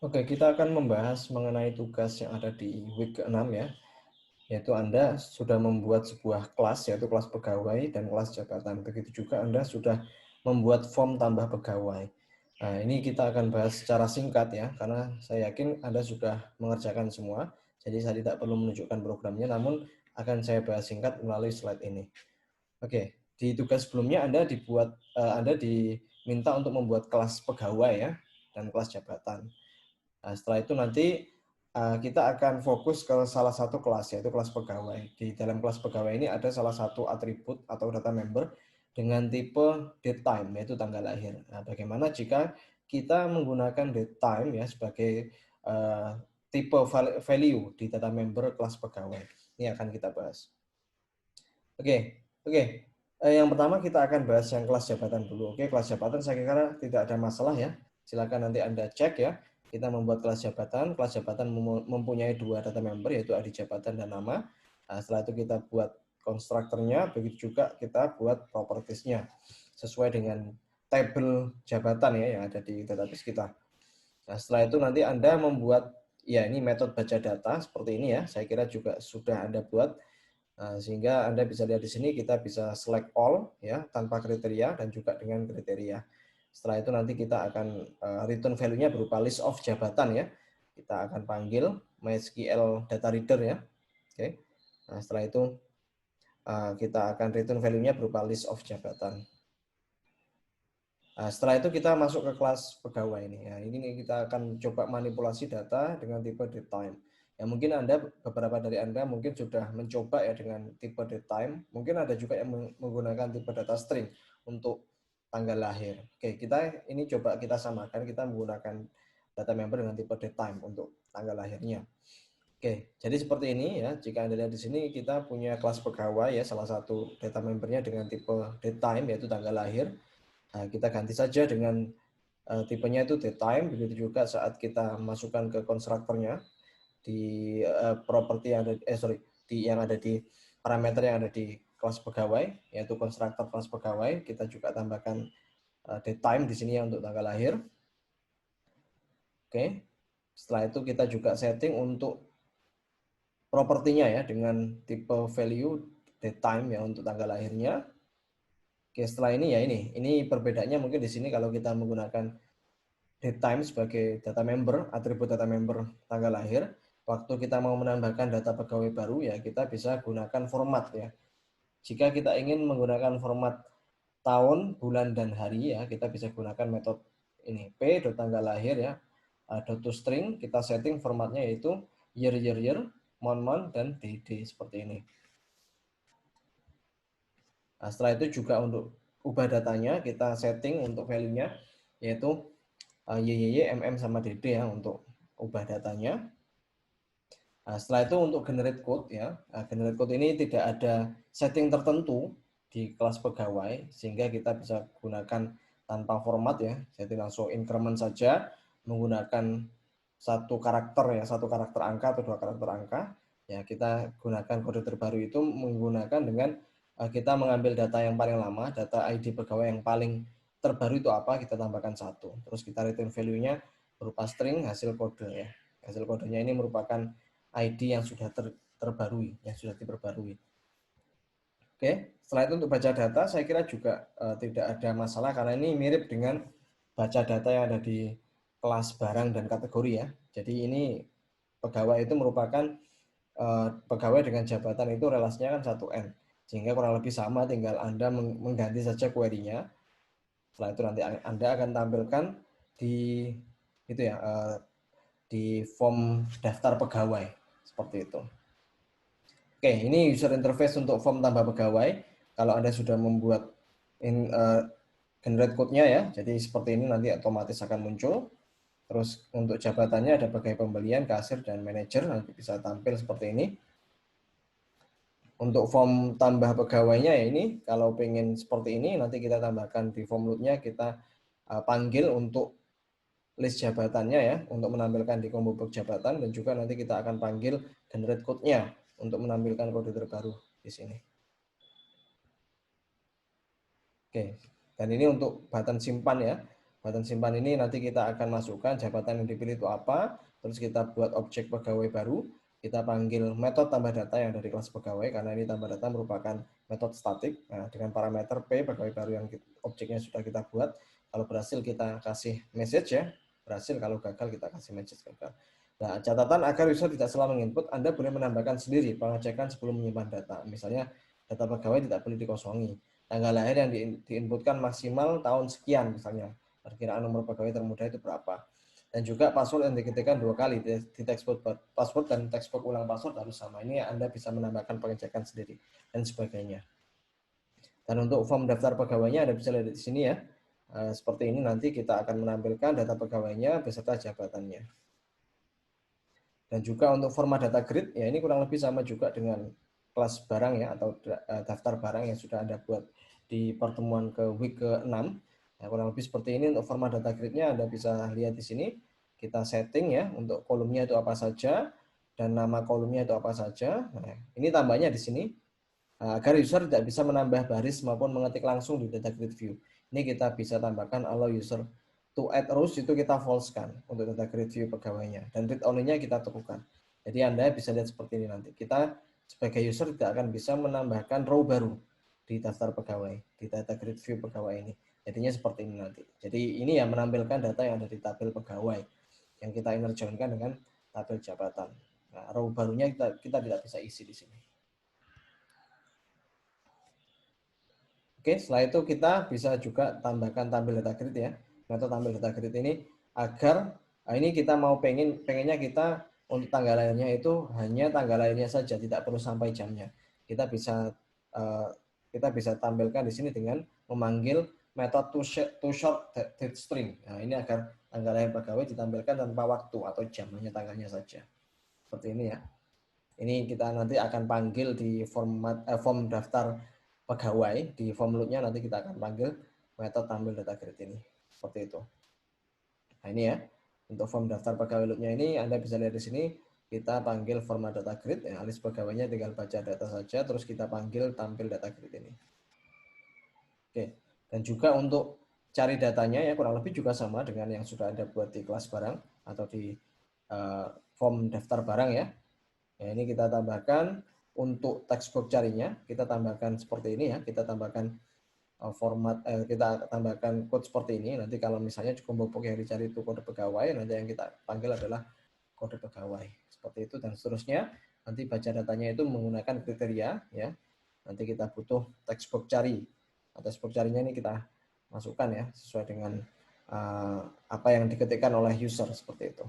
Oke, kita akan membahas mengenai tugas yang ada di week ke-6 ya, yaitu Anda sudah membuat sebuah kelas, yaitu kelas pegawai dan kelas jabatan. Begitu juga Anda sudah membuat form tambah pegawai. Nah, ini kita akan bahas secara singkat ya, karena saya yakin Anda sudah mengerjakan semua, jadi saya tidak perlu menunjukkan programnya, namun akan saya bahas singkat melalui slide ini. Oke, di tugas sebelumnya Anda diminta untuk membuat kelas pegawai ya, dan kelas jabatan. Nah, setelah itu nanti kita akan fokus ke salah satu kelas, yaitu kelas pegawai. Di dalam kelas pegawai ini ada salah satu atribut atau data member dengan tipe date time, yaitu tanggal lahir. Nah, bagaimana jika kita menggunakan date time ya sebagai tipe value di data member kelas pegawai. Ini akan kita bahas. Oke. Yang pertama kita akan bahas yang kelas jabatan dulu. Oke, kelas jabatan saya kira tidak ada masalah ya. Silakan nanti Anda cek ya. Kita membuat kelas jabatan. Kelas jabatan mempunyai dua data member yaitu ID jabatan dan nama. Nah, setelah itu kita buat konstruktornya, begitu juga kita buat propertiesnya sesuai dengan tabel jabatan ya yang ada di database kita. Nah, setelah itu nanti Anda membuat ya ini metode baca data seperti ini ya. Saya kira juga sudah Anda buat. Sehingga Anda bisa lihat di sini kita bisa select all ya tanpa kriteria dan juga dengan kriteria. Setelah itu nanti kita akan return value-nya berupa list of jabatan ya. Kita akan panggil MySQL data reader ya. Oke. Nah, setelah itu kita akan return value-nya berupa list of jabatan. Nah, setelah itu kita masuk ke kelas pegawai ini. Ya, ini kita akan coba manipulasi data dengan tipe datetime. Ya, mungkin beberapa dari Anda mungkin sudah mencoba ya dengan tipe datetime. Mungkin ada juga yang menggunakan tipe data string untuk tanggal lahir. Oke, ini coba kita samakan. Kita menggunakan data member dengan tipe datetime untuk tanggal lahirnya. Oke, jadi seperti ini ya. Jika Anda lihat di sini kita punya kelas pegawai ya, salah satu data membernya dengan tipe datetime yaitu tanggal lahir. Nah, kita ganti saja dengan tipenya itu datetime, begitu juga saat kita masukkan ke konstruktornya di properti yang ada yang ada di parameter yang ada di kelas pegawai, yaitu konstruktor kelas pegawai, kita juga tambahkan datetime di sini ya untuk tanggal lahir. Oke. Setelah itu kita juga setting untuk propertinya ya dengan tipe value datetime ya untuk tanggal lahirnya. Oke, setelah ini ya ini perbedaannya mungkin di sini kalau kita menggunakan datetime sebagai data member, atribut data member tanggal lahir. Waktu kita mau menambahkan data pegawai baru ya kita bisa gunakan format ya. Jika kita ingin menggunakan format tahun, bulan, dan hari ya kita bisa gunakan metode ini p.tanggal lahir ya. .toString kita setting formatnya yaitu year, month, dan day seperti ini. Nah, setelah itu juga untuk ubah datanya kita setting untuk value-nya yaitu YYY, MM, sama DD ya untuk ubah datanya. Nah, setelah itu untuk generate code ya. Generate code ini tidak ada setting tertentu di kelas pegawai sehingga kita bisa gunakan tanpa format ya. Jadi langsung increment saja menggunakan satu karakter angka atau dua karakter angka. Ya, kita gunakan kode terbaru itu menggunakan dengan kita mengambil data yang paling lama, data ID pegawai yang paling terbaru itu apa, kita tambahkan satu. Terus kita return value-nya berupa string hasil kode ya. Hasil kodenya ini merupakan ID yang sudah terbarui, yang sudah diperbarui. Oke, setelah itu untuk baca data saya kira juga tidak ada masalah karena ini mirip dengan baca data yang ada di kelas barang dan kategori ya. Jadi ini pegawai itu merupakan pegawai dengan jabatan itu relasinya kan 1N. Sehingga kurang lebih sama, tinggal Anda mengganti saja query-nya. Setelah itu nanti Anda akan tampilkan di itu ya di form daftar pegawai seperti itu. Oke, ini user interface untuk form tambah pegawai. Kalau Anda sudah membuat generate code-nya ya, jadi seperti ini nanti otomatis akan muncul. Terus untuk jabatannya ada pegawai pembelian, kasir, dan manajer, nanti bisa tampil seperti ini. Untuk form tambah pegawainya ya ini, kalau pengen seperti ini, nanti kita tambahkan di form load-nya, kita panggil untuk list jabatannya ya, untuk menampilkan di combo box jabatan, dan juga nanti kita akan panggil generate code-nya untuk menampilkan kode terbaru di sini. Oke, dan ini untuk button simpan ya. Jabatan simpan ini nanti kita akan masukkan jabatan yang dipilih itu apa, terus kita buat objek pegawai baru, kita panggil metode tambah data yang dari kelas pegawai, karena ini tambah data merupakan metode statik. Nah, dengan parameter P, pegawai baru yang objeknya sudah kita buat, kalau berhasil kita kasih message ya, berhasil, kalau gagal kita kasih message gagal. Nah, catatan agar user tidak salah menginput, Anda boleh menambahkan sendiri pengecekan sebelum menyimpan data. Misalnya, data pegawai tidak boleh dikosongi. Tanggal lahir yang diinputkan maksimal tahun sekian misalnya. Perkiraan nomor pegawai termuda itu berapa. Dan juga password yang diketikkan 2 kali di textbook password dan textbook ulang password harus sama. Ini Anda bisa menambahkan pengecekan sendiri dan sebagainya. Dan untuk form daftar pegawainya Anda bisa lihat di sini ya. Seperti ini nanti kita akan menampilkan data pegawainya beserta jabatannya. Dan juga untuk format data grid, ya ini kurang lebih sama juga dengan kelas barang ya, atau daftar barang yang sudah Anda buat di pertemuan ke week ke-6. Ya, kurang lebih seperti ini untuk format data grid-nya Anda bisa lihat di sini. Kita setting ya, untuk kolomnya itu apa saja, dan nama kolomnya itu apa saja. Nah, ini tambahnya di sini, agar user tidak bisa menambah baris maupun mengetik langsung di data grid view. Ini kita bisa tambahkan allow user to add rows, itu kita false kan untuk data grid view pegawainya, dan read only-nya kita temukan. Jadi Anda bisa lihat seperti ini nanti. Kita sebagai user tidak akan bisa menambahkan row baru di daftar pegawai, di data grid view pegawai ini. Jadinya seperti ini nanti. Jadi ini yang menampilkan data yang ada di tabel pegawai yang kita inner join-kan dengan tabel jabatan. Nah, row barunya kita tidak bisa isi di sini. Oke, setelah itu kita bisa juga tambahkan tampil data grid ya. Metode tampil data grid ini agar ini kita mau pengennya kita untuk tanggal lahirnya itu hanya tanggal lahirnya saja, tidak perlu sampai jamnya. Kita bisa tampilkan di sini dengan memanggil metode to short date string. Nah, ini agar tanggal lahir pegawai ditampilkan tanpa waktu atau jam, hanya tanggalnya saja. Seperti ini ya. Ini kita nanti akan panggil di form daftar pegawai, di form loop-nya nanti kita akan panggil metode tampil data grid ini. Seperti itu. Nah, ini ya. Untuk form daftar pegawai loop-nya ini Anda bisa lihat di sini, kita panggil format data grid, ya, list pegawainya tinggal baca data saja, terus kita panggil tampil data grid ini. Oke. Dan juga untuk cari datanya ya kurang lebih juga sama dengan yang sudah Anda buat di kelas barang atau di form daftar barang ya. Ya, ini kita tambahkan untuk textbox carinya, kita tambahkan seperti ini ya, kita tambahkan kita tambahkan code seperti ini. Nanti kalau misalnya cukup yang dicari itu kode pegawai, nanti yang kita panggil adalah kode pegawai. Seperti itu dan seterusnya. Nanti baca datanya itu menggunakan kriteria ya. Nanti kita butuh textbox cari. Textbox carinya ini kita masukkan ya sesuai dengan apa yang diketikkan oleh user seperti itu.